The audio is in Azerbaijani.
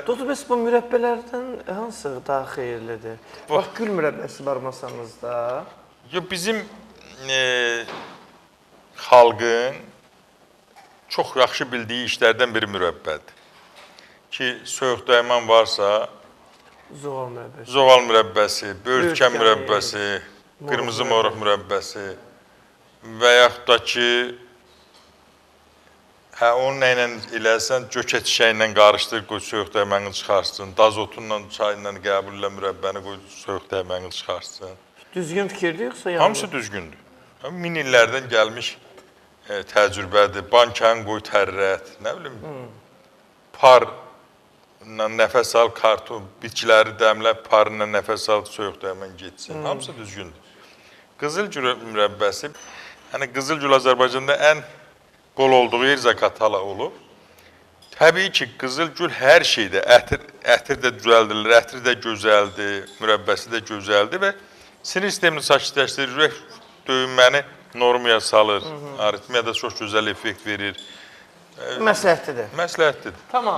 Doktor, bəs bu mürəbbələrdən hansı daha xeyirlidir? Bax, gül mürəbbəsi var masamızda. Bizim xalqın çox yaxşı bildiyi işlərdən biri mürəbbədir. Ki, soyuq dəyman varsa, zoğal mürəbbəsi, böyürtkən mürəbbəsi, qırmızı moruq mürəbbəsi və yaxud da ki, onunla eləsən, cökə çiçəyinlə qarışdır, qoy soyuq dəyməni çıxarsın. Dazotunla, çayla qəbul ilə mürəbbəni qoy soyuq dəyməni çıxarsın. Düzgün fikirdir, yoxsa yanlış? Hamısı düzgündür. Min illərdən gəlmiş təcrübədir. Bankəni qoy tərrət, nə bilim, parla nəfəs al, karton, bitkiləri dəmlə, parla nəfəs al, soyuq dəymən getsin. Hamısı düzgündür. Qızılgül mürəbbəsi, Qızılgül Azərbaycanda ən bol olduğu yer Zaqatala olub. Təbii ki, qızılgül hər şeydə, ətir də düzəldilir, ətir də gözəldir, mürəbbəsi də gözəldir və sinir sistemini sakitləşdirir, ürək döyünməni normaya salır, aritmiyada çox gözəl effekt verir. Məsləhətlidir. Məsləhətlidir. Tamam.